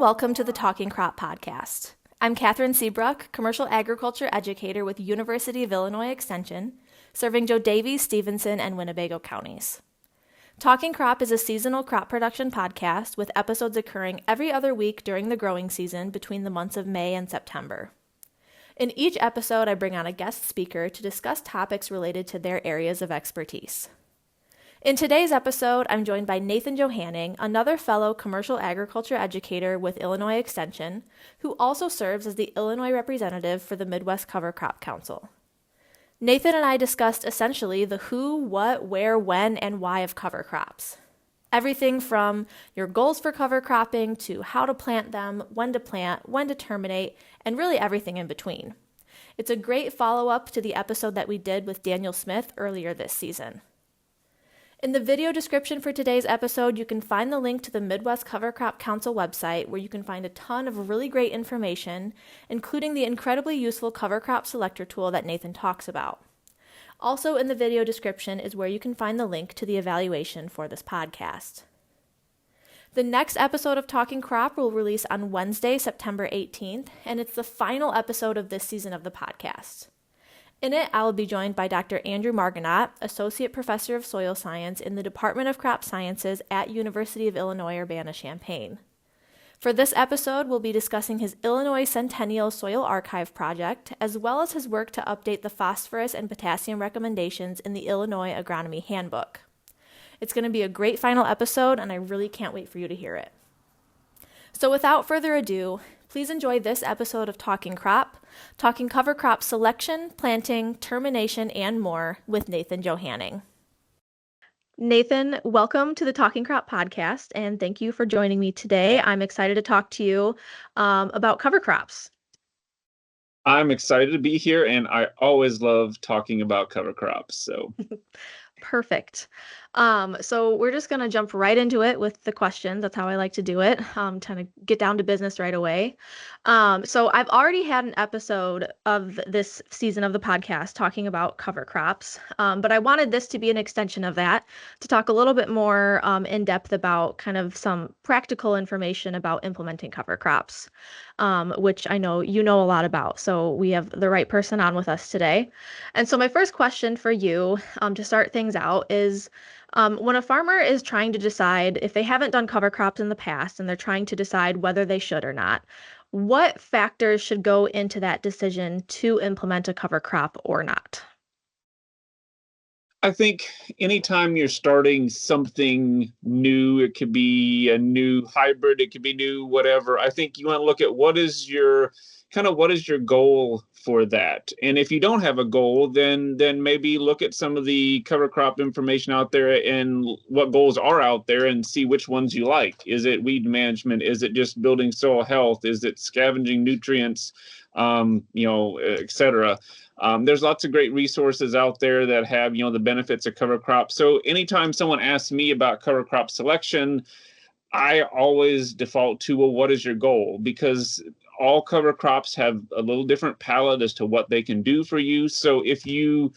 welcome to the Talking Crop Podcast. I'm Kathryn Seebruck, Commercial Agriculture Educator with University of Illinois Extension, serving Daviess-Stephenson and Winnebago counties. Talking Crop is a seasonal crop production podcast with episodes occurring every other week during the growing season between the months of May and September. In each episode, I bring on a guest speaker to discuss topics related to their areas of expertise. In today's episode, I'm joined by Nathan Johanning, another fellow commercial agriculture educator with Illinois Extension, who also serves as the Illinois representative for the Midwest Cover Crop Council. Nathan and I discussed essentially the who, what, where, when, and why of cover crops. Everything from your goals for cover cropping to how to plant them, when to terminate, and really everything in between. It's a great follow-up to the episode that we did with Daniel Smith earlier this season. In the video description for today's episode, you can find the link to the Midwest Cover Crop Council website where you can find a ton of really great information, including the incredibly useful cover crop selector tool that Nathan talks about. Also in the video description is where you can find the link to the evaluation for this podcast. The next episode of Talking Crop will release on Wednesday, September 18th, and it's the final episode of this season of the podcast. In it, I will be joined by Dr. Andrew Margonot, Associate Professor of Soil Science in the Department of Crop Sciences at University of Illinois Urbana-Champaign. For this episode, we'll be discussing his Illinois Centennial Soil Archive project, as well as his work to update the phosphorus and potassium recommendations in the Illinois Agronomy Handbook. It's going to be a great final episode, and I really can't wait for you to hear it. So without further ado, please enjoy this episode of Talking Crop, talking cover crop selection, planting, termination, and more with Nathan Johanning. Nathan, welcome to the Talking Crop podcast, and thank you for joining me today. I'm excited to talk to you about cover crops. I'm excited to be here, and I always love talking about cover crops. So Perfect. So we're just going to jump right into it with the questions. That's how I like to do it, kind of get down to business right away. So I've already had an episode of this season of the podcast talking about cover crops, but I wanted this to be an extension of that to talk a little bit more in depth about kind of some practical information about implementing cover crops, which I know you know a lot about. So we have the right person on with us today. And so my first question for you to start things out is, when a farmer is trying to decide if they haven't done cover crops in the past and they're trying to decide whether they should or not, what factors should go into that decision to implement a cover crop or not? I think anytime you're starting something new, it could be a new hybrid, it could be new, whatever. I think you want to look at what is your goal for that. And if you don't have a goal, then maybe look at some of the cover crop information out there and what goals are out there and see which ones you like. Is it weed management? Is it just building soil health? Is it scavenging nutrients? Et cetera. There's lots of great resources out there that have, the benefits of cover crops. So anytime someone asks me about cover crop selection, I always default to, well, what is your goal? Because all cover crops have a little different palette as to what they can do for you. So if you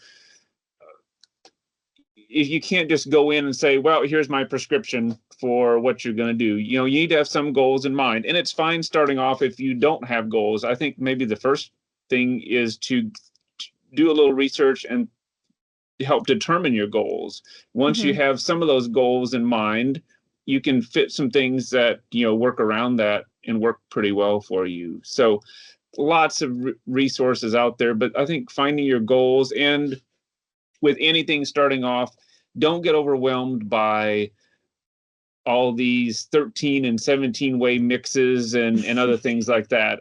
can't just go in and say, well, here's my prescription for what you're going to do, you need to have some goals in mind. And it's fine starting off if you don't have goals. I think maybe the first thing is to do a little research and help determine your goals. Once you have some of those goals in mind, you can fit some things that, work around that and work pretty well for you. So lots of resources out there, but I think finding your goals, and with anything starting off, don't get overwhelmed by all these 13 and 17 way mixes and other things like that.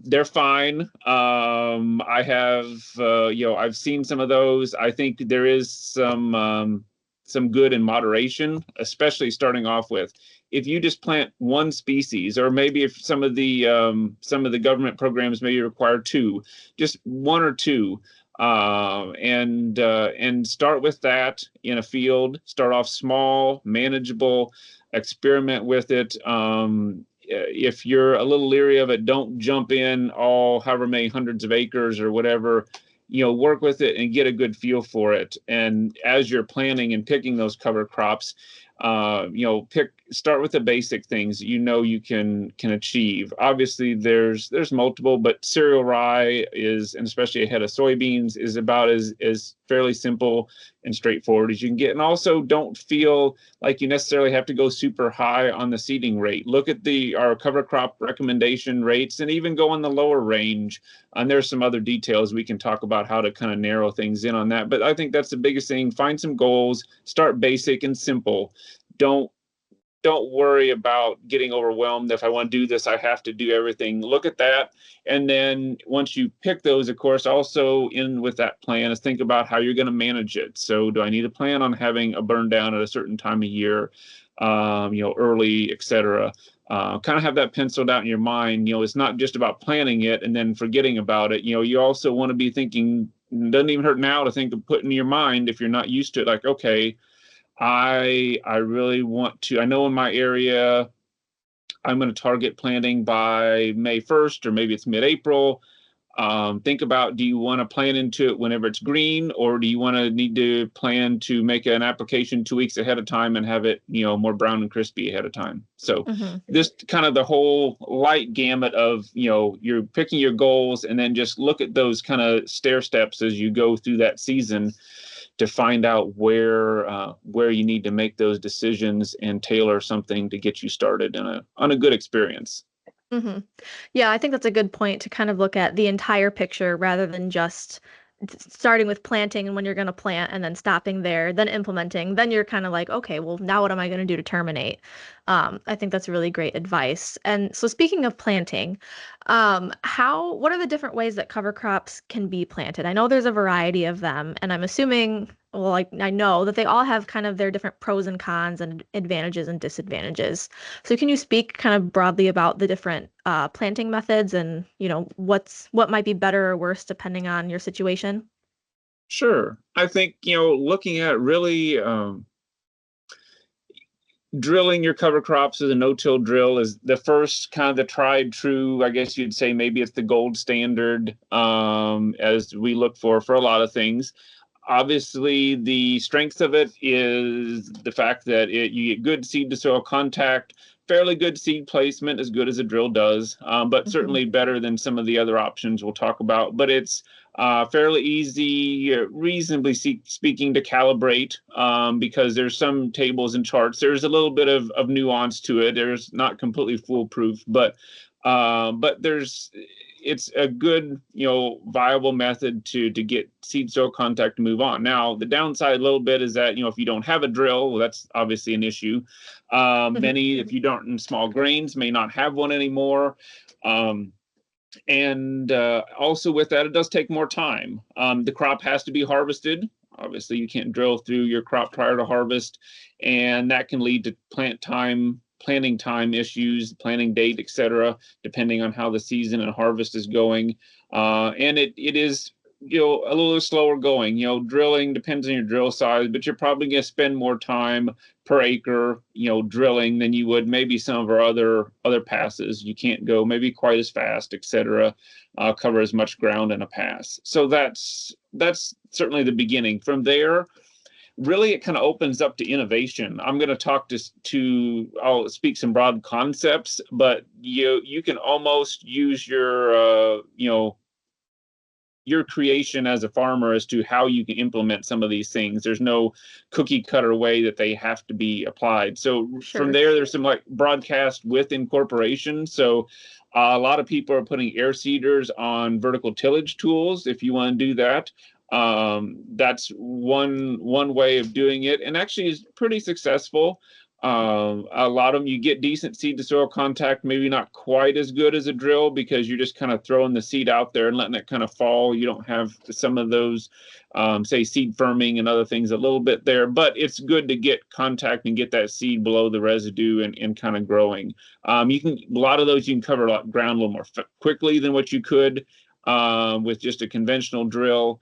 They're fine. I have, I've seen some of those. I think there is some good in moderation, especially starting off with. If you just plant one species, or maybe if some of the government programs maybe require two, just one or two, and start with that in a field. Start off small, manageable, experiment with it. If you're a little leery of it, don't jump in all however many hundreds of acres or whatever. Work with it and get a good feel for it. And as you're planning and picking those cover crops, Start with the basic things you can achieve. Obviously there's multiple, but cereal rye is, and especially ahead of soybeans, is about as fairly simple and straightforward as you can get. And also don't feel like you necessarily have to go super high on the seeding rate. Look at our cover crop recommendation rates and even go on the lower range. And there's some other details we can talk about how to kind of narrow things in on that. But I think that's the biggest thing. Find some goals, start basic and simple. Don't worry about getting overwhelmed. If I want to do this, I have to do everything. Look at that. And then once you pick those, of course, also in with that plan is think about how you're going to manage it. So do I need to plan on having a burn down at a certain time of year, early, et cetera? Kind of have that penciled out in your mind. It's not just about planning it and then forgetting about it. You also want to be thinking, it doesn't even hurt now to think of putting in your mind, if you're not used to it, like, okay, I really want to, I know in my area, I'm going to target planting by May 1st, or maybe it's mid-April. Think about, do you want to plan into it whenever it's green, or do you want to need to plan to make an application 2 weeks ahead of time and have it, more brown and crispy ahead of time? So this kind of the whole light gamut of, you're picking your goals and then just look at those kind of stair steps as you go through that season to find out where you need to make those decisions and tailor something to get you started on a good experience. Mm-hmm. Yeah, I think that's a good point to kind of look at the entire picture rather than just starting with planting and when you're going to plant and then stopping there, then implementing. Then you're kind of like, okay, well, now what am I going to do to terminate? I think that's really great advice. And so speaking of planting, what are the different ways that cover crops can be planted? I know there's a variety of them, and I'm assuming, well, I know that they all have kind of their different pros and cons and advantages and disadvantages. So can you speak kind of broadly about the different planting methods and, what might be better or worse depending on your situation? Sure. I think, looking at really drilling your cover crops with a no-till drill is the first kind of the tried true, I guess you'd say maybe it's the gold standard as we look for a lot of things. Obviously, the strength of it is the fact that you get good seed to soil contact, fairly good seed placement, as good as a drill does, but certainly better than some of the other options we'll talk about. But it's fairly easy, reasonably speaking, to calibrate because there's some tables and charts. There's a little bit of nuance to it. There's not completely foolproof, but it's a good, viable method to get seed soil contact to move on. Now, the downside a little bit is that, if you don't have a drill, well, that's obviously an issue. Many, if you don't in small grains, may not have one anymore. And also with that, it does take more time. The crop has to be harvested. Obviously, you can't drill through your crop prior to harvest, and that can lead to planting time issues, planting date, etc., depending on how the season and harvest is going. And it is, a little slower going. Drilling depends on your drill size, but you're probably going to spend more time per acre, drilling than you would maybe some of our other passes. You can't go maybe quite as fast, etc., cover as much ground in a pass. So that's certainly the beginning. From there, really it kind of opens up to innovation. I'm going to talk I'll speak some broad concepts, but you can almost use your creation as a farmer as to how you can implement some of these things. There's no cookie cutter way that they have to be applied. So From there, there's some like broadcast with incorporation. So a lot of people are putting air seeders on vertical tillage tools. If you want to do that, that's one way of doing it, and actually is pretty successful. A lot of them, you get decent seed to soil contact, maybe not quite as good as a drill because you're just kind of throwing the seed out there and letting it kind of fall. You don't have some of those, say, seed firming and other things a little bit there, but it's good to get contact and get that seed below the residue and kind of growing. A lot of those you can cover a lot of ground a little more quickly than what you could with just a conventional drill.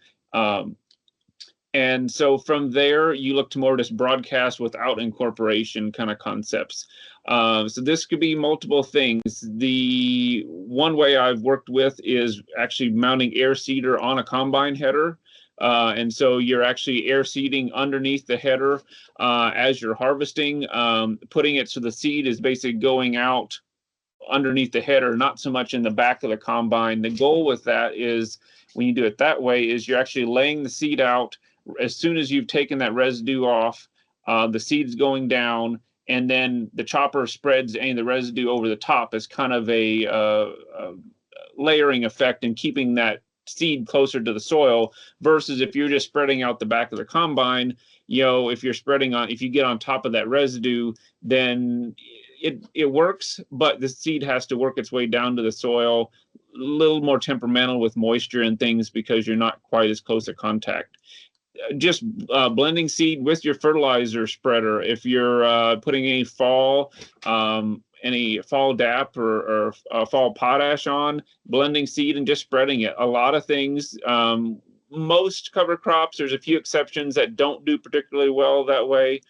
And so from there, you look to more just broadcast without incorporation kind of concepts. So this could be multiple things. The one way I've worked with is actually mounting air seeder on a combine header. And so you're actually air seeding underneath the header as you're harvesting, putting it so the seed is basically going out underneath the header, not so much in the back of the combine. The goal with that is, when you do it that way, is you're actually laying the seed out. As soon as you've taken that residue off, the seed's going down, and then the chopper spreads any of the residue over the top as kind of a layering effect and keeping that seed closer to the soil, versus if you're just spreading out the back of the combine. If you're spreading on, if you get on top of that residue, then it works, but the seed has to work its way down to the soil, a little more temperamental with moisture and things, because you're not quite as close to contact. Just blending seed with your fertilizer spreader. If you're putting any fall DAP or fall potash on, blending seed and just spreading it. A lot of things, most cover crops, there's a few exceptions that don't do particularly well that way.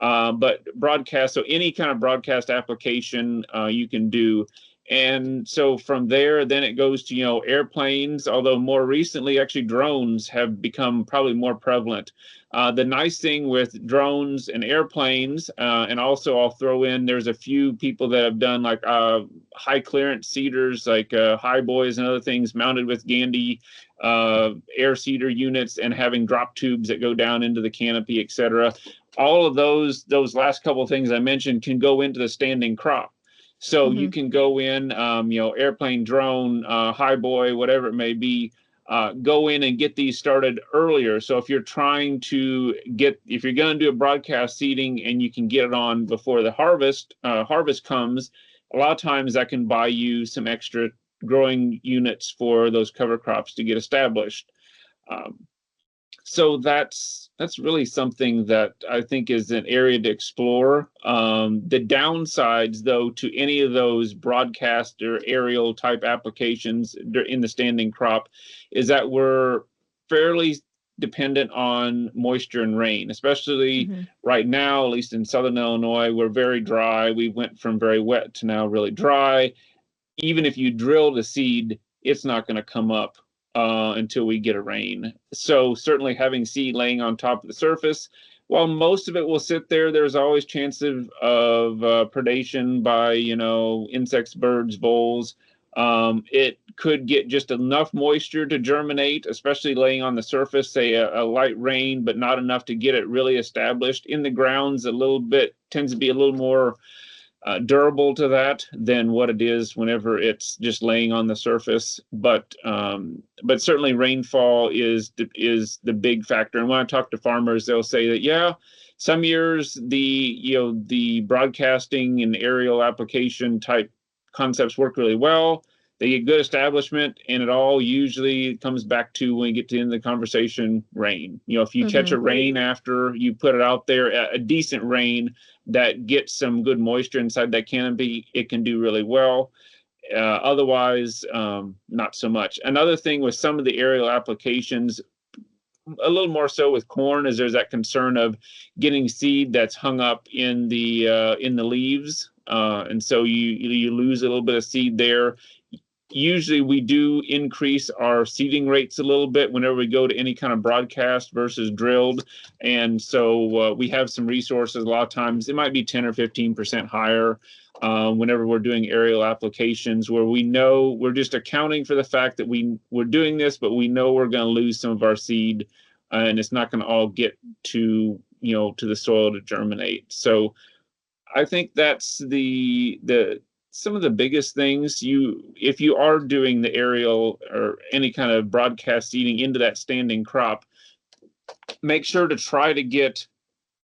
But broadcast, so any kind of broadcast application you can do. And so from there, then it goes to, airplanes, although more recently, actually, drones have become probably more prevalent. The nice thing with drones and airplanes, and also I'll throw in, there's a few people that have done like high clearance seeders, like high boys and other things mounted with Gandy air seeder units, and having drop tubes that go down into the canopy, etc. All of those last couple of things I mentioned can go into the standing crop. So you can go in, airplane, drone, high boy, whatever it may be, go in and get these started earlier. So if you're trying to if you're going to do a broadcast seeding and you can get it on before the harvest comes, a lot of times that can buy you some extra growing units for those cover crops to get established. So that's really something that I think is an area to explore. The downsides, though, to any of those broadcast or aerial type applications in the standing crop is that we're fairly dependent on moisture and rain, especially right now, at least in Southern Illinois. We're very dry. We went from very wet to now really dry. Even if you drill the seed, it's not going to come up until we get a rain. So certainly having seed laying on top of the surface, while most of it will sit there, there's always chance of predation by, insects, birds, voles. It could get just enough moisture to germinate, especially laying on the surface, say a light rain, but not enough to get it really established. In the grounds, tends to be a little more durable to that than what it is whenever it's just laying on the surface. But certainly rainfall is the big factor. And when I talk to farmers, they'll say that, some years the broadcasting and aerial application type concepts work really well. They get good establishment, and it all usually comes back to, when we get to the end of the conversation, rain. If you catch a rain after you put it out there, a decent rain that gets some good moisture inside that canopy, it can do really well. Otherwise, not so much. Another thing with some of the aerial applications, a little more so with corn, is there's that concern of getting seed that's hung up in the leaves, and so you lose a little bit of seed there. Usually we do increase our seeding rates a little bit whenever we go to any kind of broadcast versus drilled. And so we have some resources. A lot of times it might be 10 or 15% higher whenever we're doing aerial applications, where we know we're just accounting for the fact that we're doing this, but we know we're going to lose some of our seed and it's not going to all get to the soil to germinate. So I think that's some of the biggest things. If you are doing the aerial or any kind of broadcast seeding into that standing crop, make sure to try to get,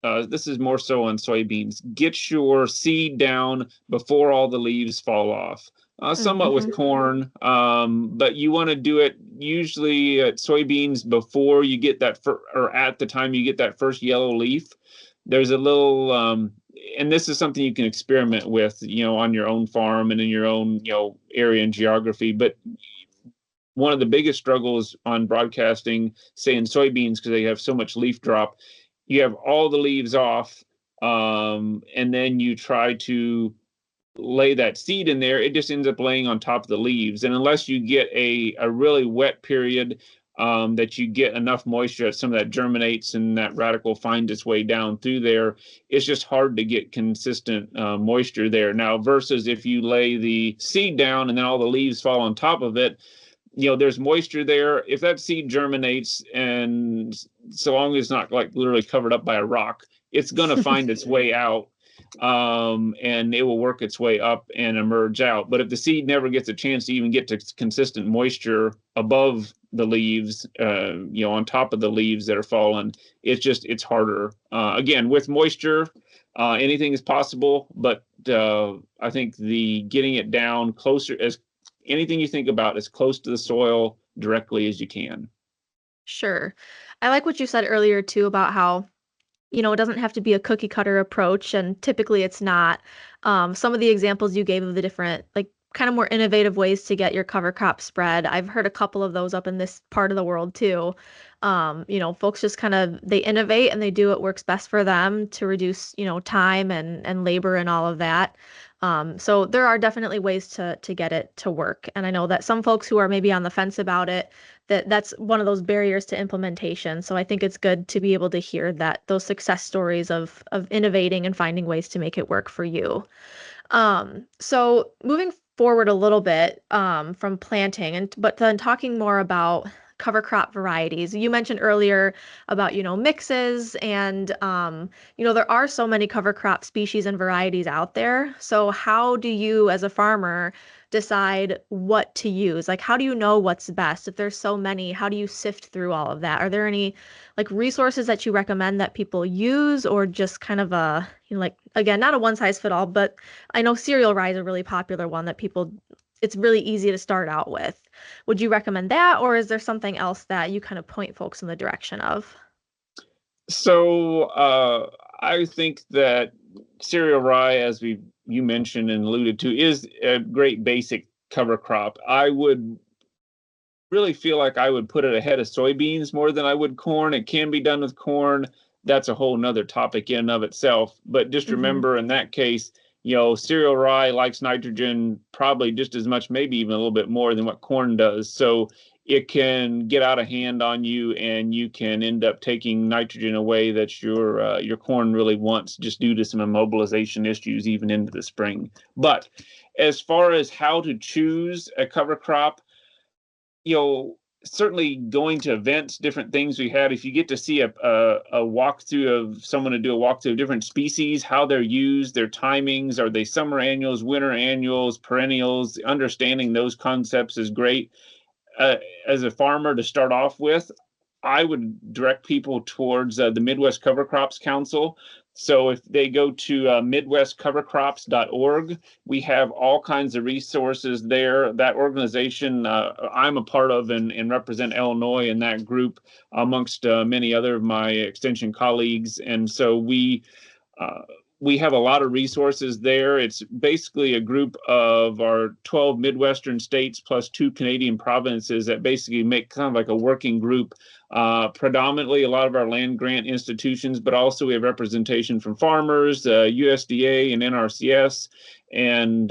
this is more so on soybeans, get your seed down before all the leaves fall off. Somewhat with corn, but you want to do it usually at soybeans before you get that, or at the time you get that first yellow leaf. There's a little, and this is something you can experiment with, on your own farm and in your own, area and geography. But one of the biggest struggles on broadcasting, say in soybeans, because they have so much leaf drop, you have all the leaves off, and then you try to lay that seed in there, it just ends up laying on top of the leaves. And unless you get a really wet period, that you get enough moisture that some of that germinates and that radicle finds its way down through there. It's just hard to get consistent moisture there. Now, versus if you lay the seed down and then all the leaves fall on top of it, there's moisture there. If that seed germinates, and so long as it's not like literally covered up by a rock, it's going to find its way out, and it will work its way up and emerge out. But if the seed never gets a chance to even get to consistent moisture above the leaves, on top of the leaves that are fallen, it's harder. Again, with moisture, anything is possible, but I think the getting it down closer, as anything you think about, as close to the soil directly as you can. Sure. I like what you said earlier too about how, it doesn't have to be a cookie cutter approach, and typically it's not. Some of the examples you gave of the different, like, kind of more innovative ways to get your cover crop spread, I've heard a couple of those up in this part of the world too. Folks just kind of, they innovate and they do what works best for them to reduce, time and labor and all of that. So there are definitely ways to get it to work. And I know that some folks who are maybe on the fence about it, that's one of those barriers to implementation. So I think it's good to be able to hear that those success stories of innovating and finding ways to make it work for you. So moving forward a little bit from planting, but then talking more about cover crop varieties. You mentioned earlier about, mixes and, there are so many cover crop species and varieties out there. So how do you as a farmer decide what to use? Like, how do you know what's best? If there's so many, how do you sift through all of that? Are there any like resources that you recommend that people use, or just kind of a, like, again, not a one size fit all, but I know cereal rye is a really popular one that it's really easy to start out with. Would you recommend that, or is there something else that you kind of point folks in the direction of? So I think that cereal rye, as you mentioned and alluded to, is a great basic cover crop. I would really feel like I would put it ahead of soybeans more than I would corn. It can be done with corn. That's a whole nother topic in and of itself. But just remember, in that case, cereal rye likes nitrogen probably just as much, maybe even a little bit more than what corn does. So it can get out of hand on you, and you can end up taking nitrogen away that your corn really wants, just due to some immobilization issues even into the spring. But as far as how to choose a cover crop, certainly going to events, different things we had, if you get to see a walkthrough of someone to do a walkthrough of different species, how they're used, their timings, are they summer annuals, winter annuals, perennials, understanding those concepts is great. As a farmer, to start off with, I would direct people towards the Midwest Cover Crops Council. So if they go to midwestcovercrops.org, we have all kinds of resources there. That organization I'm a part of and represent Illinois in that group, amongst many other of my extension colleagues. And so we have a lot of resources there. It's basically a group of our 12 Midwestern states plus 2 Canadian provinces that basically make kind of like a working group. Predominantly a lot of our land grant institutions, but also we have representation from farmers, USDA and NRCS, and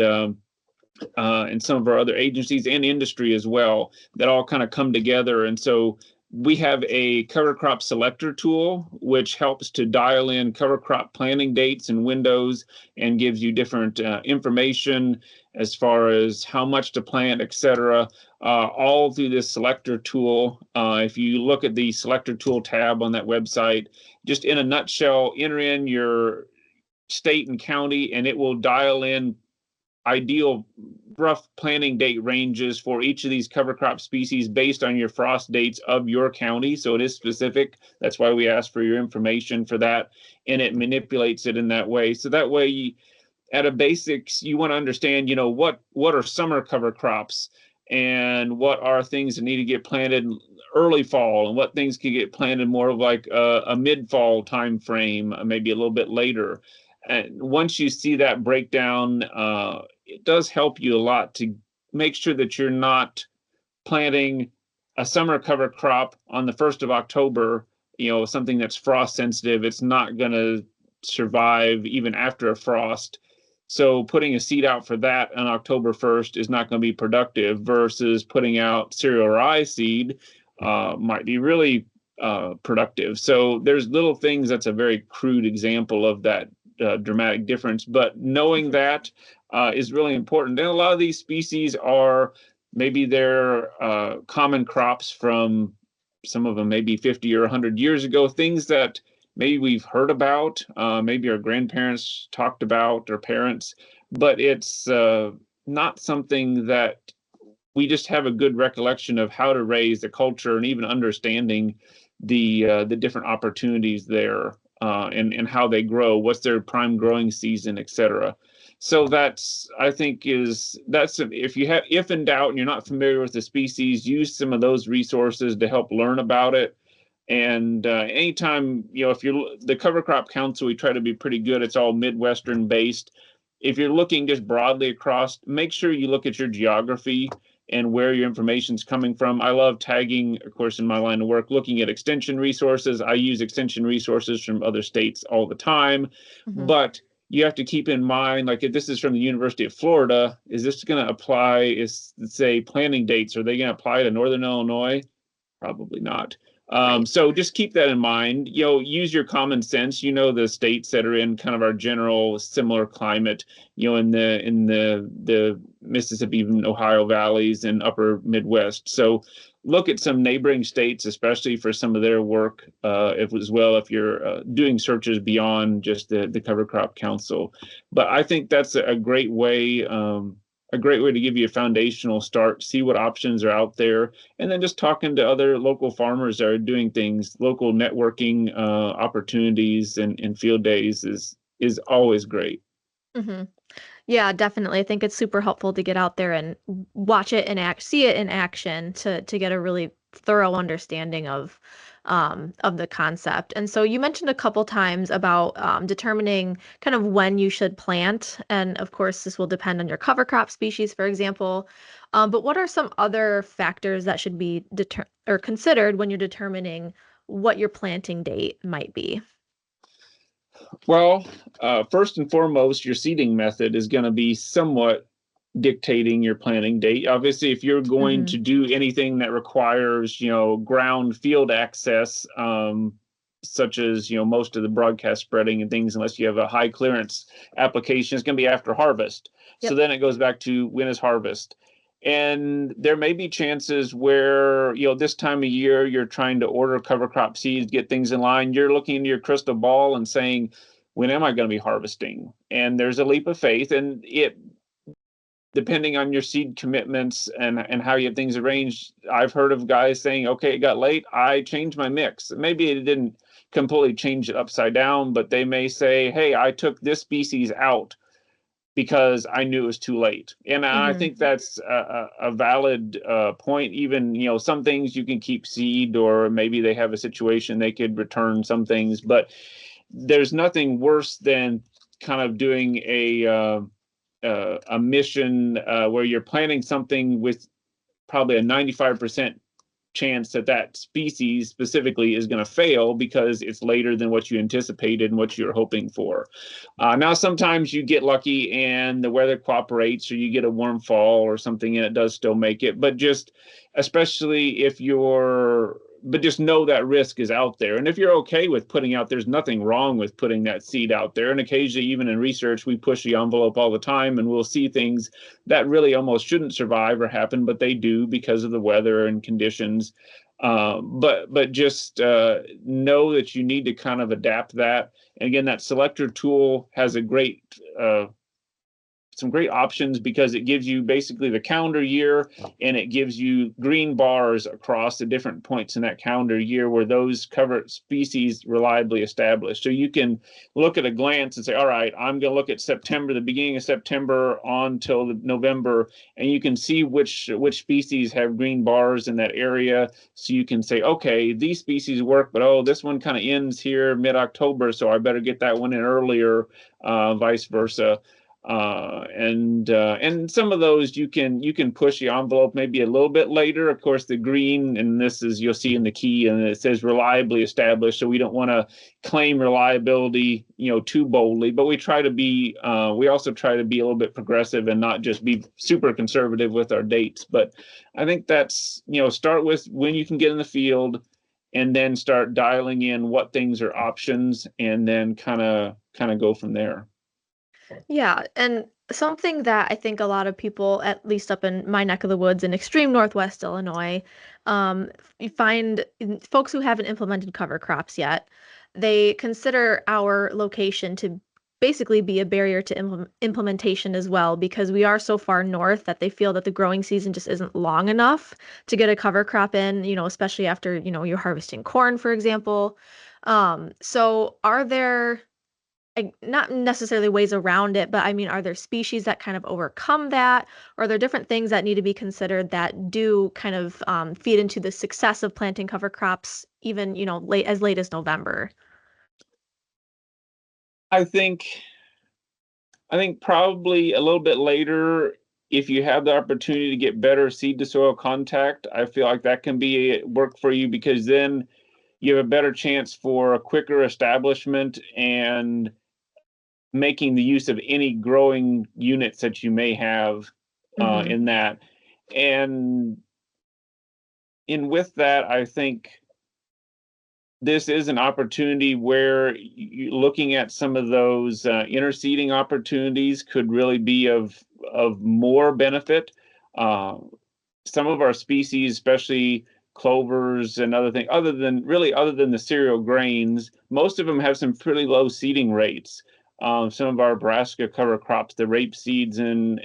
some of our other agencies and industry as well, that all kind of come together. And so we have a cover crop selector tool, which helps to dial in cover crop planting dates and windows, and gives you different information as far as how much to plant, et cetera, all through this selector tool. If you look at the selector tool tab on that website, just in a nutshell, enter in your state and county, and it will dial in ideal rough planting date ranges for each of these cover crop species based on your frost dates of your county. So it is specific. That's why we ask for your information for that, and it manipulates it in that way. So that way, at a basics, you want to understand, what are summer cover crops, and what are things that need to get planted early fall, and what things can get planted more of like a mid-fall time frame, maybe a little bit later. And once you see that breakdown, it does help you a lot to make sure that you're not planting a summer cover crop on the 1st of October, something that's frost sensitive. It's not going to survive even after a frost. So putting a seed out for that on October 1st is not going to be productive, versus putting out cereal rye seed might be really productive. So there's little things. That's a very crude example of that dramatic difference, but knowing that is really important. And a lot of these species are maybe they're common crops from some of them maybe 50 or 100 years ago, things that maybe we've heard about, maybe our grandparents talked about, or parents, but it's not something that we just have a good recollection of how to raise the culture and even understanding the different opportunities there, and how they grow, what's their prime growing season, etc. So that's, I think, that's if in doubt and you're not familiar with the species, use some of those resources to help learn about it. And anytime, if you're the Cover Crop Council, we try to be pretty good. It's all Midwestern based. If you're looking just broadly across, make sure you look at your geography and where your information is coming from. I love tagging, of course, in my line of work, looking at extension resources. I use extension resources from other states all the time, but you have to keep in mind, like if this is from the University of Florida, is this going to apply, say, planting dates? Are they going to apply to Northern Illinois? Probably not. Right. So just keep that in mind. Use your common sense. The states that are in kind of our general similar climate. In the Mississippi and Ohio valleys and upper Midwest. So look at some neighboring states, especially for some of their work, if you're doing searches beyond just the Cover Crop Council. But I think that's a great way. A great way to give you a foundational start, see what options are out there, and then just talking to other local farmers that are doing things. Local networking opportunities and field days is always great. Mm-hmm. Yeah, definitely. I think it's super helpful to get out there and watch it and see it in action to get a really thorough understanding of the concept. And so you mentioned a couple times about determining kind of when you should plant, and of course this will depend on your cover crop species, for example. But what are some other factors that should be considered when you're determining what your planting date might be? Well, first and foremost, your seeding method is going to be somewhat dictating your planting date. Obviously, if you're going to do anything that requires, ground field access, such as, most of the broadcast spreading and things, unless you have a high clearance application, it's going to be after harvest. Yep. So then it goes back to when is harvest. And there may be chances where, this time of year, you're trying to order cover crop seeds, get things in line. You're looking into your crystal ball and saying, when am I going to be harvesting? And there's a leap of faith. And depending on your seed commitments and how you have things arranged, I've heard of guys saying, okay, it got late, I changed my mix. Maybe it didn't completely change it upside down, but they may say, hey, I took this species out because I knew it was too late. And I think that's a valid point. Even, some things you can keep seed, or maybe they have a situation they could return some things, but there's nothing worse than kind of doing a mission where you're planting something with probably a 95% chance that species specifically is going to fail because it's later than what you anticipated and what you're hoping for. Now, sometimes you get lucky and the weather cooperates, or you get a warm fall or something, and it does still make it. But just just know that risk is out there. And if you're okay with putting out, there's nothing wrong with putting that seed out there. And occasionally, even in research, we push the envelope all the time, and we'll see things that really almost shouldn't survive or happen, but they do because of the weather and conditions. But just know that you need to kind of adapt that. And again, that selector tool has some great options because it gives you basically the calendar year, and it gives you green bars across the different points in that calendar year where those cover species reliably established. So you can look at a glance and say, all right, I'm going to look at September, the beginning of September on till November, and you can see which species have green bars in that area. So you can say, okay, these species work, but this one kind of ends here mid-October, so I better get that one in earlier, vice versa. And some of those you can push the envelope maybe a little bit later. Of course, the green, and this is, you'll see in the key, and it says reliably established, so we don't want to claim reliability, too boldly, but we also try to be a little bit progressive and not just be super conservative with our dates. But I think that's, start with when you can get in the field, and then start dialing in what things are options, and then kind of go from there. Yeah, and something that I think a lot of people, at least up in my neck of the woods in extreme Northwest Illinois, you find folks who haven't implemented cover crops yet, they consider our location to basically be a barrier to implementation as well, because we are so far north that they feel that the growing season just isn't long enough to get a cover crop in, especially after, you're harvesting corn, for example. So are there not necessarily ways around it, but I mean, are there species that kind of overcome that? Or are there different things that need to be considered that do kind of feed into the success of planting cover crops, even, late as November? I think probably a little bit later, if you have the opportunity to get better seed to soil contact, I feel like that can be work for you, because then you have a better chance for a quicker establishment and making the use of any growing units that you may have Mm-hmm. in that. And with that, I think this is an opportunity where looking at some of those interseeding opportunities could really be of more benefit. Uh, some of our species, especially clovers and other things, other than the cereal grains, most of them have some pretty low seeding rates. Some of our brassica cover crops, the rape seeds and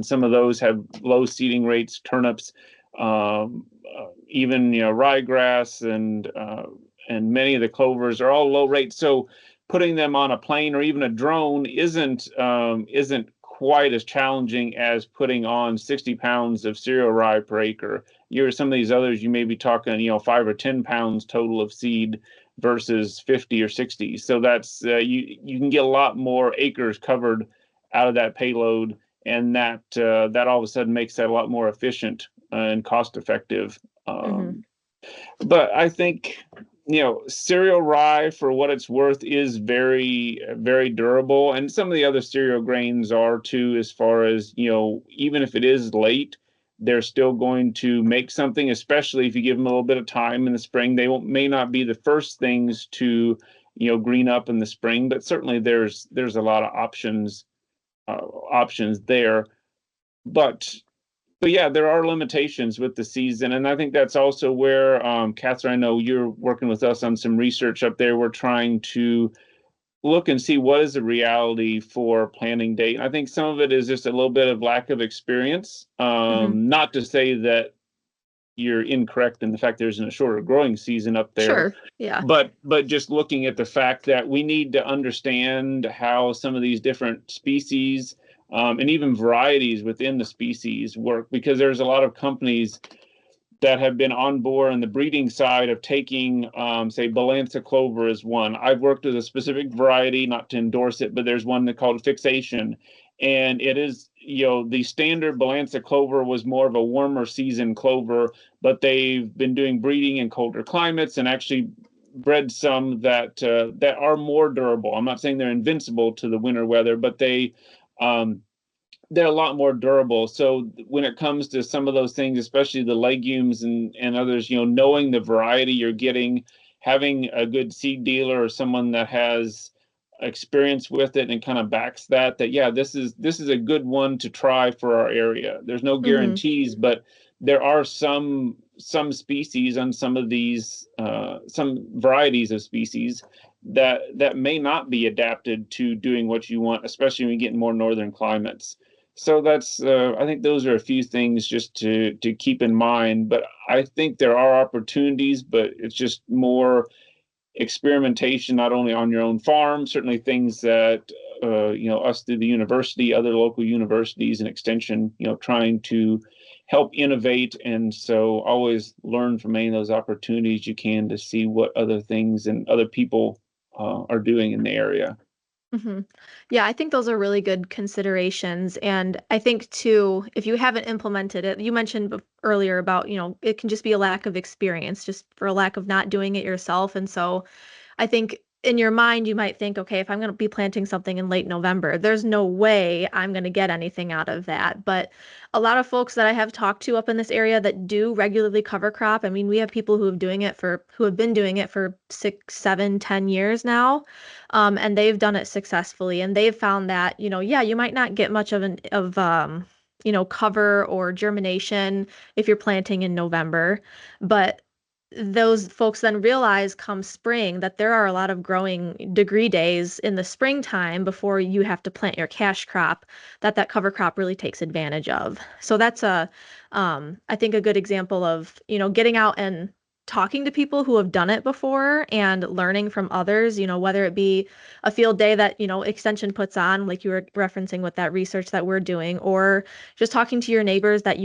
some of those have low seeding rates. Turnips, even ryegrass and many of the clovers are all low rate. So putting them on a plane or even a drone isn't quite as challenging as putting on 60 pounds of cereal rye per acre. Some of these others, you may be talking 5 or 10 pounds total of seed versus 50 or 60. So that's you can get a lot more acres covered out of that payload, and that all of a sudden makes that a lot more efficient and cost effective. Mm-hmm. But I think cereal rye, for what it's worth, is very, very durable, and some of the other cereal grains are too. As far as even if it is late, they're still going to make something. Especially if you give them a little bit of time in the spring, may not be the first things to green up in the spring, but certainly there's a lot of options there. But yeah, there are limitations with the season, and I think that's also where, Kathryn, I know you're working with us on some research up there. We're trying to look and see what is the reality for planting date. I think some of it is just a little bit of lack of experience. Mm-hmm. Not to say that you're incorrect in the fact there's a shorter growing season up there, Sure. Yeah. but just looking at the fact that we need to understand how some of these different species, and even varieties within the species work, because there's a lot of companies that have been on board on the breeding side of taking, say, Balanza clover is one. I've worked with a specific variety, not to endorse it, but there's one called Fixation. And it is, the standard Balanza clover was more of a warmer season clover, but they've been doing breeding in colder climates and actually bred some that are more durable. I'm not saying they're invincible to the winter weather, but um, they're a lot more durable. So when it comes to some of those things, especially the legumes and others, knowing the variety you're getting, having a good seed dealer or someone that has experience with it and kind of backs that yeah, this is a good one to try for our area. There's no Mm-hmm. guarantees, but there are some species on some of these some varieties of species that may not be adapted to doing what you want, especially when you get in more northern climates. So that's I think those are a few things just to keep in mind. But I think there are opportunities, but it's just more experimentation, not only on your own farm, certainly things that us through the university, other local universities and extension, trying to help innovate. And so always learn from any of those opportunities you can to see what other things and other people are doing in the area. Hmm. Yeah, I think those are really good considerations. And I think too, if you haven't implemented it, you mentioned earlier about, it can just be a lack of experience, just for a lack of not doing it yourself. And so I think in your mind, you might think, okay, if I'm going to be planting something in late November, there's no way I'm going to get anything out of that. But a lot of folks that I have talked to up in this area that do regularly cover crop, I mean, we have people who have been doing it for 6, 7, 10 years now, and they've done it successfully, and they've found that, yeah, you might not get much cover or germination if you're planting in November, but those folks then realize come spring that there are a lot of growing degree days in the springtime before you have to plant your cash crop that cover crop really takes advantage of. So that's I think a good example of, getting out and talking to people who have done it before and learning from others, whether it be a field day that, Extension puts on, like you were referencing with that research that we're doing, or just talking to your neighbors that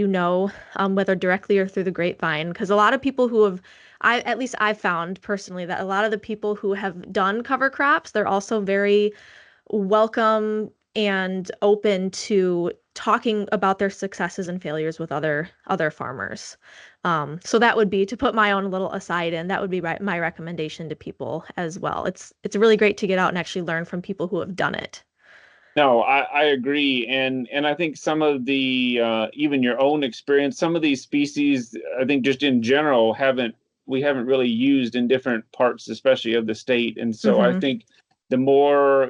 whether directly or through the grapevine. Because a lot of people who have at least I've found personally that a lot of the people who have done cover crops, they're also very welcome and open to talking about their successes and failures with other farmers. So that would be, to put my own little aside in, that would be my recommendation to people as well. It's really great to get out and actually learn from people who have done it. No, I agree, and I think some of the even your own experience, some of these species, I think just in general, we haven't really used in different parts, especially of the state, and so I Hmm. think the more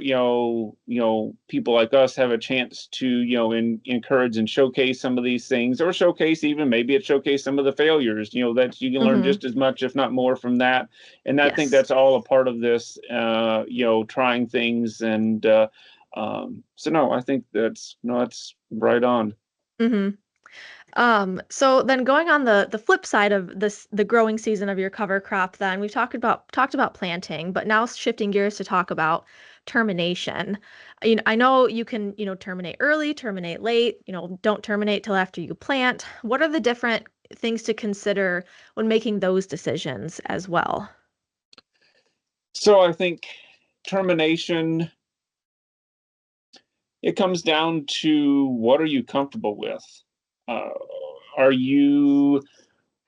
people like us have a chance to encourage and showcase some of these things, or showcase even maybe it showcase some of the failures, that you can learn Hmm. just as much, if not more, from that, and I think Yes. that's all a part of this, trying things and. So no, I think that's right on. Hmm. So then going on the flip side of this, the growing season of your cover crop, then we've talked about planting, but now shifting gears to talk about termination. I know you can, terminate early, terminate late, don't terminate till after you plant. What are the different things to consider when making those decisions as well? So I think termination, it comes down to what are you comfortable with? Uh, are you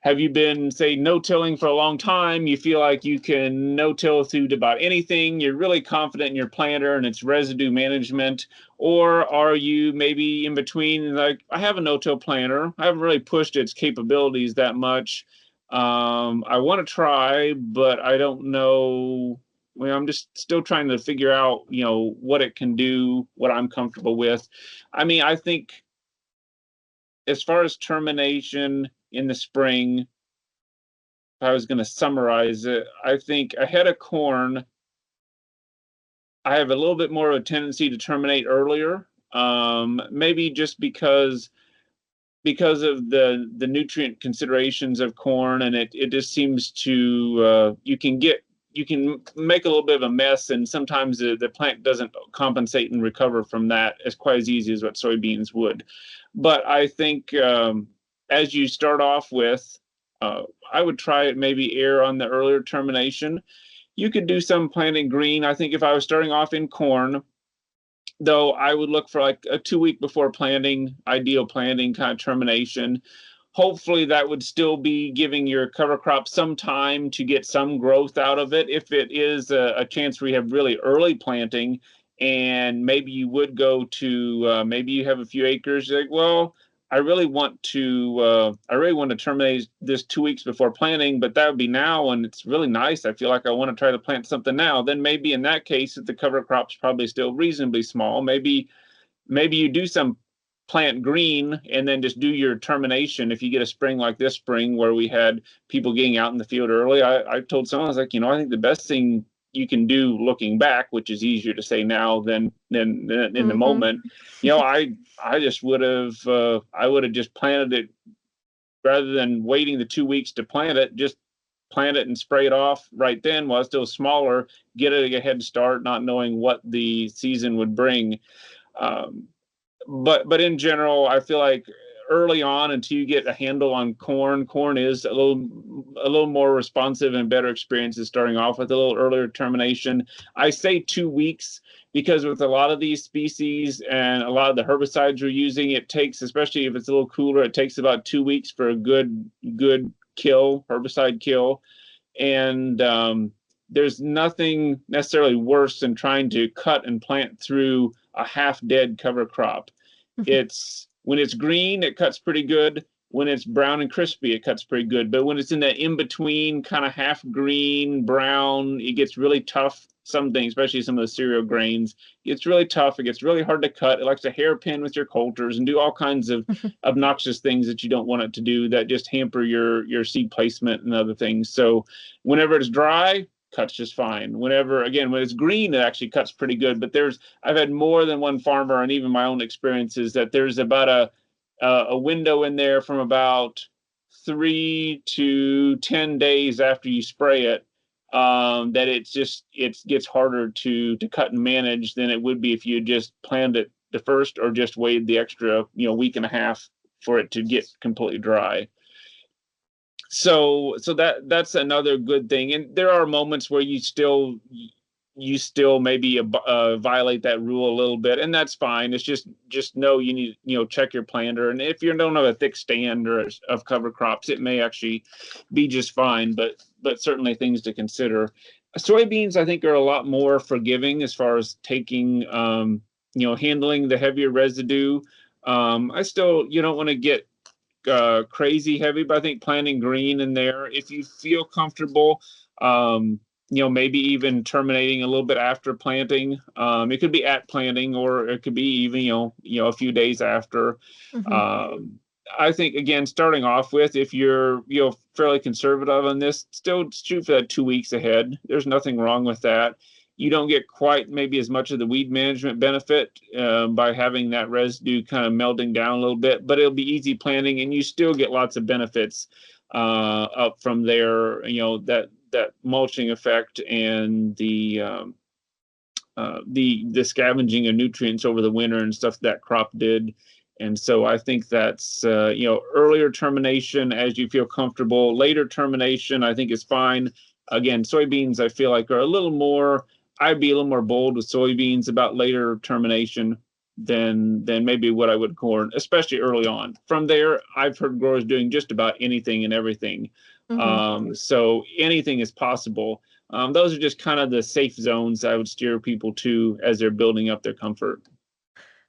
Have you been, say, no-tilling for a long time? You feel like you can no-till through to about anything. You're really confident in your planter and its residue management. Or are you maybe in between, like, I have a no-till planter. I haven't really pushed its capabilities that much. I want to try, but I don't know. Well, I'm just still trying to figure out, what it can do, what I'm comfortable with. I mean, I think as far as termination in the spring, if I was going to summarize it, I think ahead of corn, I have a little bit more of a tendency to terminate earlier. Maybe just because of the nutrient considerations of corn, and it just seems to you can make a little bit of a mess, and sometimes the plant doesn't compensate and recover from that as quite as easy as what soybeans would. But I think as you start off with, uh, I would try it, maybe err on the earlier termination. You could do some planting green. I think if I was starting off in corn, though, I would look for like a 2 week before planting, ideal planting kind of termination. Hopefully, that would still be giving your cover crop some time to get some growth out of it. If it is a chance where you have really early planting, and maybe you would go to maybe you have a few acres, you're like, well, I really want to terminate this 2 weeks before planting, but that would be now, and it's really nice. I feel like I want to try to plant something now. Then maybe in that case, if the cover crop's probably still reasonably small, maybe you do some plant green and then just do your termination. If you get a spring like this spring where we had people getting out in the field early, I told someone, I was like, I think the best thing you can do looking back, which is easier to say now than in the Hmm. moment, I just I would have just planted it rather than waiting the 2 weeks to plant it. Just plant it and spray it off right then while it's still smaller. Get it a head start, not knowing what the season would bring. Um, but in general, I feel like early on, until you get a handle on corn. Corn is a little more responsive and better experiences starting off with a little earlier termination. I say 2 weeks because with a lot of these species and a lot of the herbicides we're using, it takes, especially if it's a little cooler, it takes about 2 weeks for a good herbicide kill. And there's nothing necessarily worse than trying to cut and plant through a half dead cover crop. It's when it's green, it cuts pretty good. When it's brown and crispy, it cuts pretty good. But when it's in that in between, kind of half green, brown, it gets really tough. Some things, especially some of the cereal grains, it's really tough. It gets really hard to cut. It likes to hairpin with your coulters and do all kinds of obnoxious things that you don't want it to do that just hamper your seed placement and other things. So whenever it's dry, cuts just fine. When it's green, it actually cuts pretty good. But I've had more than one farmer, and even my own experiences, that there's about a window in there from about 3 to 10 days after you spray it, that it gets harder to cut and manage than it would be if you just planned it the first, or just waited the extra week and a half for it to get completely dry. So that's another good thing. And there are moments where you still maybe violate that rule a little bit, and that's fine. It's just know you need check your planter, and if you don't have a thick stand of cover crops, it may actually be just fine. But certainly things to consider. Soybeans, I think, are a lot more forgiving as far as taking handling the heavier residue. I still, you don't want to get crazy heavy, but I think planting green in there, if you feel comfortable, maybe even terminating a little bit after planting. It could be at planting, or it could be even a few days after. I think, again, starting off with, if you're fairly conservative on this, still shoot for that 2 weeks ahead. There's nothing wrong with that. You don't get quite maybe as much of the weed management benefit by having that residue kind of melting down a little bit, but it'll be easy planting, and you still get lots of benefits up from there. That mulching effect and the scavenging of nutrients over the winter and stuff that crop did. And so I think that's earlier termination as you feel comfortable. Later termination, I think, is fine. Again, soybeans, I feel like, are I'd be a little more bold with soybeans about later termination than maybe what I would corn, especially early on. From there, I've heard growers doing just about anything and everything. So anything is possible. Those are just kind of the safe zones I would steer people to as they're building up their comfort.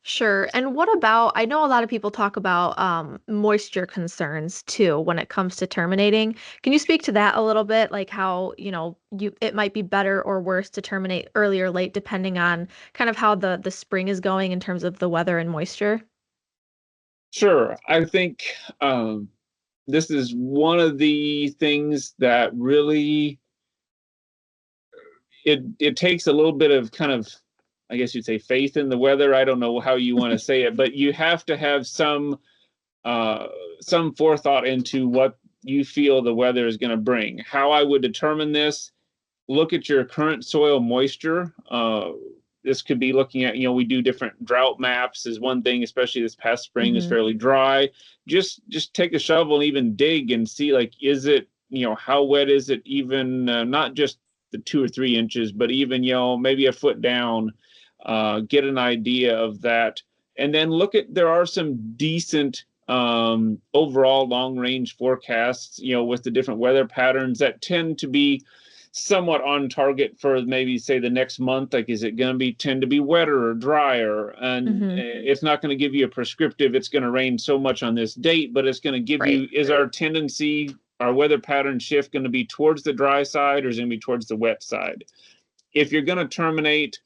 Sure. And what about, I know a lot of people talk about moisture concerns too when it comes to terminating. Can you speak to that a little bit? Like how, it might be better or worse to terminate early or late depending on kind of how the spring is going in terms of the weather and moisture? Sure. I think this is one of the things that really, it takes a little bit of kind of, I guess you'd say, faith in the weather. I don't know how you want to say it, but you have to have some forethought into what you feel the weather is going to bring. How I would determine this: look at your current soil moisture. This could be looking at, we do different drought maps is one thing, especially this past spring is fairly dry. Just take a shovel and even dig and see, like, is it, how wet is it, even not just the 2 or 3 inches, but even, maybe a foot down. Get an idea of that, and then there are some decent overall long range forecasts, with the different weather patterns that tend to be somewhat on target for maybe, say, the next month. Like, is it going to tend to be wetter or drier? And it's not going to give you a prescriptive, it's going to rain so much on this date, but it's going to give you, is our weather pattern shift going to be towards the dry side, or is it going to be towards the wet side? If you're going to terminate,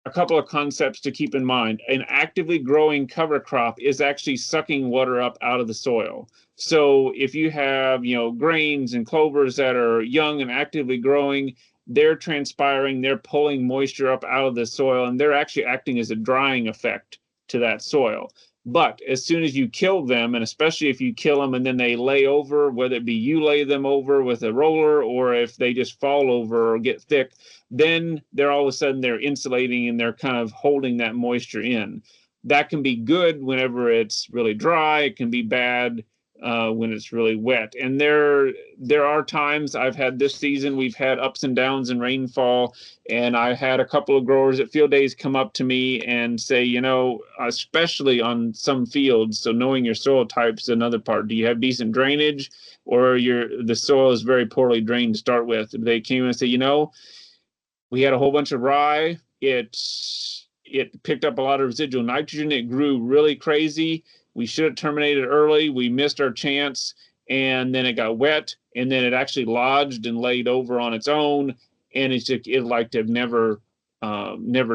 a couple of concepts to keep in mind. An actively growing cover crop is actually sucking water up out of the soil. So if you have, grains and clovers that are young and actively growing, they're transpiring, they're pulling moisture up out of the soil, and they're actually acting as a drying effect to that soil. But as soon as you kill them, and especially if you kill them and then they lay over, whether it be you lay them over with a roller, or if they just fall over or get thick, then they're all of a sudden they're insulating and they're kind of holding that moisture in. that can be good whenever it's really dry. It can be bad when it's really wet. And there are times I've had this season, we've had ups and downs in rainfall, and I had a couple of growers at field days come up to me and say, especially on some fields, so knowing your soil type is another part. Do you have decent drainage, or the soil is very poorly drained to start with? They came and say, we had a whole bunch of rye. It picked up a lot of residual nitrogen. It grew really crazy. We should have terminated early. We missed our chance, and then it got wet, and then it actually lodged and laid over on its own, and it like to have never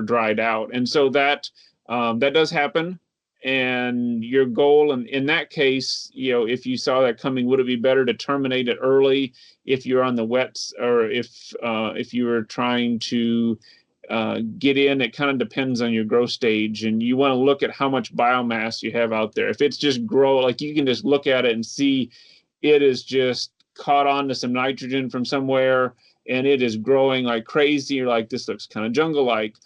dried out. And so that does happen. And your goal in that case, if you saw that coming, would it be better to terminate it early if you're on the wets, or if you were trying to get in? It kind of depends on your growth stage, and you want to look at how much biomass you have out there. If it's just like you can just look at it and see it is just caught on to some nitrogen from somewhere and it is growing like crazy, you're like, this looks kind of jungle-like.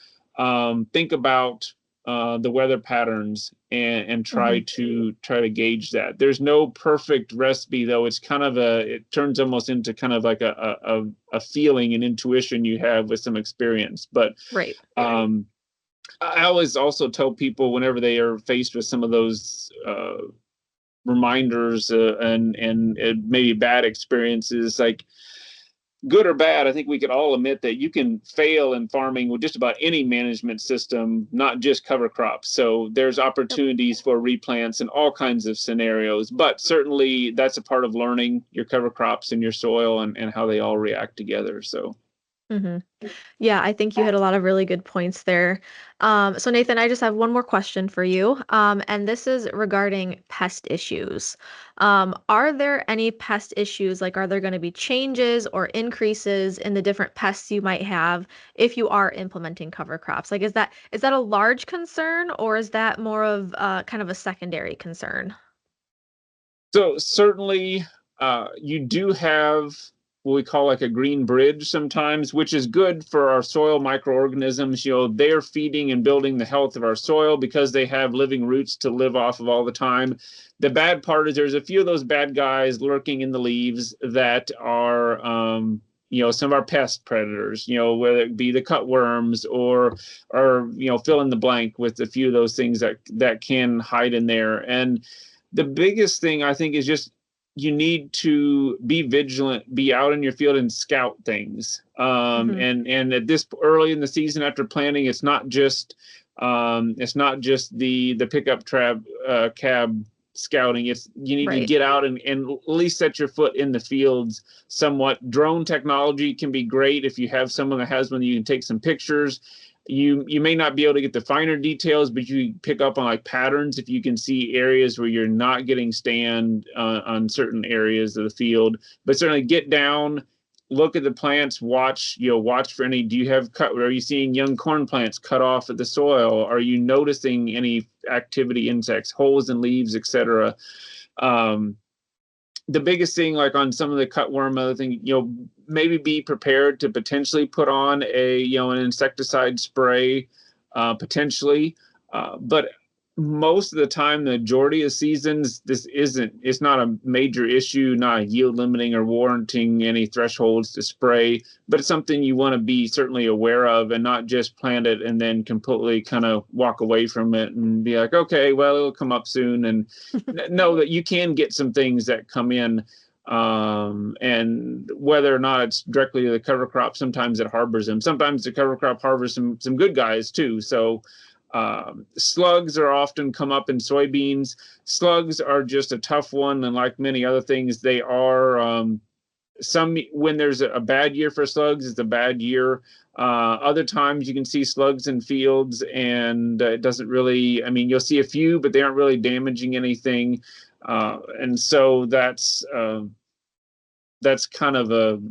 Think about the weather patterns and try to gauge that. There's no perfect recipe, though. It's kind of it turns almost into kind of like a feeling and intuition you have with some experience. But right. I always also tell people whenever they are faced with some of those reminders and maybe bad experiences, like good or bad, I think we could all admit that you can fail in farming with just about any management system, not just cover crops. So there's opportunities for replants and all kinds of scenarios, but certainly that's a part of learning your cover crops and your soil and how they all react together. So. Yeah, I think you hit a lot of really good points there. So Nathan, I just have one more question for you. And this is regarding pest issues. Are there any pest issues? Like, are there going to be changes or increases in the different pests you might have if you are implementing cover crops? Like, is that a large concern, or is that more of kind of a secondary concern? So certainly you do have what we call like a green bridge sometimes, which is good for our soil microorganisms. They're feeding and building the health of our soil because they have living roots to live off of all the time. The bad part is there's a few of those bad guys lurking in the leaves that are some of our pest predators, whether it be the cutworms or fill in the blank with a few of those things that can hide in there. And the biggest thing I think is just you need to be vigilant, be out in your field and scout things. And at this early in the season after planting, it's not just the pickup cab scouting. You need to get out and at least set your foot in the fields somewhat. Drone technology can be great if you have someone that has one. You can take some pictures. You may not be able to get the finer details, but you pick up on like patterns if you can see areas where you're not getting stand on certain areas of the field. But certainly get down, look at the plants, watch for any. Do you have are you seeing young corn plants cut off at the soil? Are you noticing any activity, insects, holes in leaves, etc.? The biggest thing, like on some of the cutworm, other thing, maybe be prepared to potentially put on an insecticide spray, potentially. But most of the time, the majority of seasons, it's not a major issue, not yield limiting or warranting any thresholds to spray, but it's something you want to be certainly aware of and not just plant it and then completely kind of walk away from it and be like, okay, well, it'll come up soon. And know that you can get some things that come in. And whether or not it's directly to the cover crop, sometimes it harbors them. Sometimes the cover crop harbors some good guys too. So slugs are often come up in soybeans. Slugs are just a tough one, and like many other things, they are when there's a bad year for slugs, it's a bad year. Other times you can see slugs in fields and it doesn't really, you'll see a few, but they aren't really damaging anything. And so that's kind of a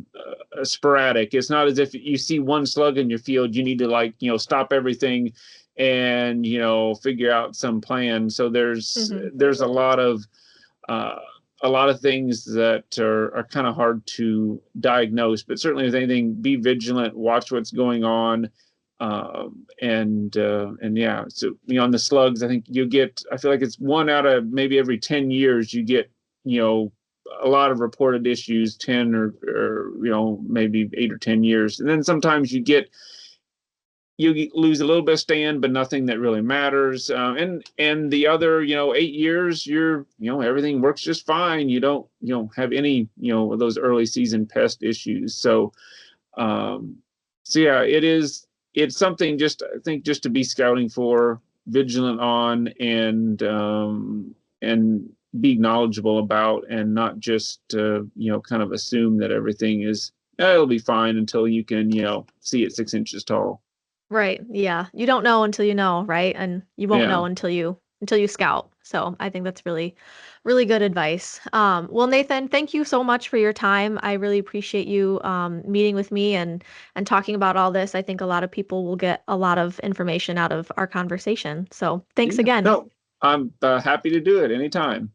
sporadic. It's not as if you see one slug in your field, you need to stop everything and figure out some plan. So there's a lot of things that are kind of hard to diagnose, but certainly if anything, be vigilant, watch what's going on, And yeah, so on the slugs, I feel like it's one out of maybe every 10 years you get, a lot of reported issues, 10 or maybe 8 or 10 years. And then sometimes you lose a little bit of stand, but nothing that really matters. And the other, 8 years, everything works just fine. You don't have any, of those early season pest issues. So yeah, it's something I think just to be scouting for, vigilant on, and be knowledgeable about, and not just kind of assume that everything it'll be fine until you can see it 6 inches tall. Right. Yeah. You don't know until you know, right? And you won't Yeah. know until you scout. So I think that's really, really good advice. Well, Nathan, thank you so much for your time. I really appreciate you meeting with me and talking about all this. I think a lot of people will get a lot of information out of our conversation. So thanks Yeah. again. No, I'm happy to do it anytime.